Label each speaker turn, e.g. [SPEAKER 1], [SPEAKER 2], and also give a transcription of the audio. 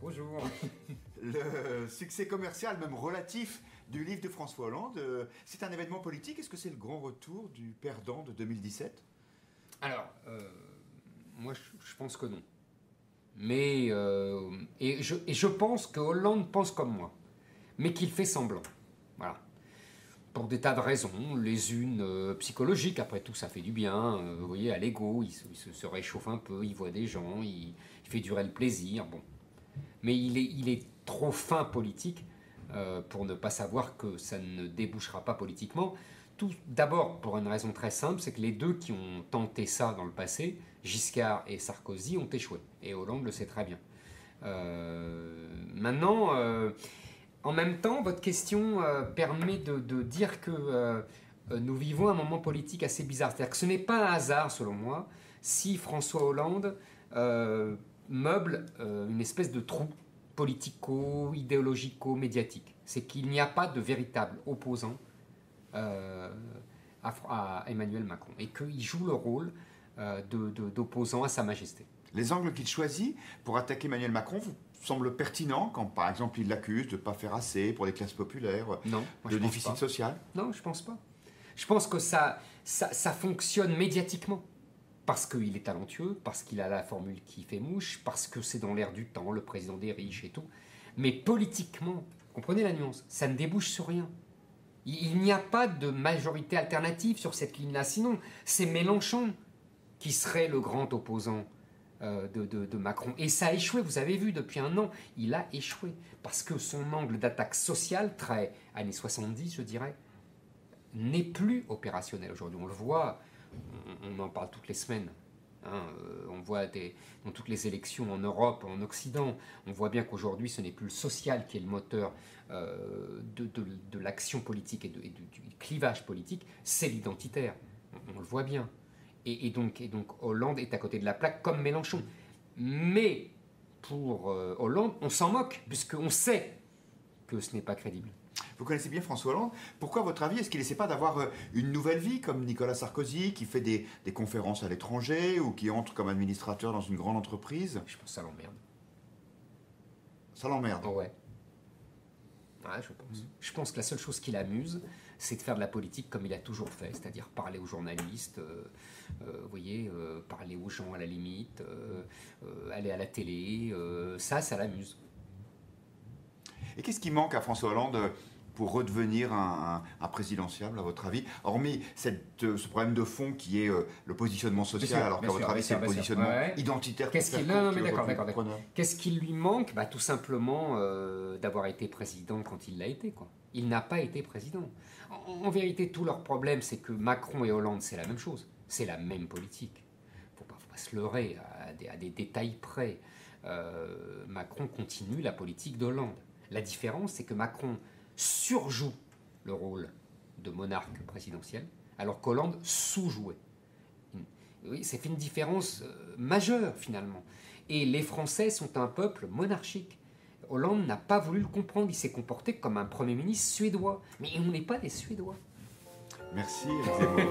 [SPEAKER 1] Bonjour.
[SPEAKER 2] Le succès commercial, même relatif, du livre de François Hollande, c'est un événement politique. Est-ce que c'est le grand retour du perdant de 2017?
[SPEAKER 1] Alors, moi je pense que non. Mais, je pense que Hollande pense comme moi, mais qu'il fait semblant. Voilà. Pour des tas de raisons, les unes psychologiques, après tout ça fait du bien, vous voyez, à l'ego, il se réchauffe un peu, il voit des gens, il fait durer le plaisir, bon. Mais il est trop fin politique pour ne pas savoir que ça ne débouchera pas politiquement. Tout d'abord pour une raison très simple, c'est que les deux qui ont tenté ça dans le passé, Giscard et Sarkozy, ont échoué. Et Hollande le sait très bien. Maintenant, en même temps, votre question permet de dire que nous vivons un moment politique assez bizarre. C'est-à-dire que ce n'est pas un hasard, selon moi, si François Hollande meuble une espèce de trou politico-idéologico-médiatique. C'est qu'il n'y a pas de véritable opposant à Emmanuel Macron et qu'il joue le rôle d'opposant à Sa Majesté.
[SPEAKER 2] Les angles qu'il choisit pour attaquer Emmanuel Macron vous semblent pertinents quand, par exemple, il l'accuse de ne pas faire assez pour les classes populaires,
[SPEAKER 1] non,
[SPEAKER 2] de déficit social?
[SPEAKER 1] Non, je pense pas. Je pense que ça fonctionne médiatiquement. Parce qu'il est talentueux, parce qu'il a la formule qui fait mouche, parce que c'est dans l'air du temps, le président des riches et tout. Mais politiquement, comprenez la nuance, ça ne débouche sur rien. Il n'y a pas de majorité alternative sur cette ligne-là. Sinon, c'est Mélenchon qui serait le grand opposant de Macron. Et ça a échoué, vous avez vu, depuis un an, il a échoué. Parce que son angle d'attaque sociale, très années 70, je dirais, n'est plus opérationnel aujourd'hui. On le voit, on en parle toutes les semaines. On voit dans toutes les élections en Europe, en Occident, on voit bien qu'aujourd'hui ce n'est plus le social qui est le moteur de l'action politique et du clivage politique, c'est l'identitaire. On le voit bien. Et donc Hollande est à côté de la plaque comme Mélenchon. Mais pour Hollande, on s'en moque, puisqu'on sait que ce n'est pas crédible.
[SPEAKER 2] Vous connaissez bien François Hollande. Pourquoi, à votre avis, est-ce qu'il n'essaie pas d'avoir une nouvelle vie comme Nicolas Sarkozy, qui fait des conférences à l'étranger ou qui entre comme administrateur dans une grande entreprise?
[SPEAKER 1] Je pense que ça l'emmerde.
[SPEAKER 2] Ça l'emmerde?
[SPEAKER 1] Ouais. Ouais, je pense. Je pense que la seule chose qui l'amuse, c'est de faire de la politique comme il a toujours fait, c'est-à-dire parler aux journalistes, vous voyez, parler aux gens à la limite, aller à la télé, ça l'amuse.
[SPEAKER 2] Et qu'est-ce qui manque à François Hollande pour redevenir un présidentiable, à votre avis? Hormis ce problème de fond qui est le positionnement social, alors qu'à votre avis, c'est le positionnement identitaire.
[SPEAKER 1] Non, mais d'accord. Qu'est-ce qui lui manque? Tout simplement d'avoir été président quand il l'a été, quoi. Il n'a pas été président. En vérité, tout leur problème, c'est que Macron et Hollande, c'est la même chose. C'est la même politique. Faut pas se leurrer à des détails près. Macron continue la politique d'Hollande. La différence, c'est que Macron surjoue le rôle de monarque présidentiel, alors qu'Hollande sous-jouait. Oui, c'est une différence majeure, finalement. Et les Français sont un peuple monarchique. Hollande n'a pas voulu le comprendre, il s'est comporté comme un Premier ministre suédois. Mais on n'est pas des Suédois.
[SPEAKER 2] Merci, Zemmour.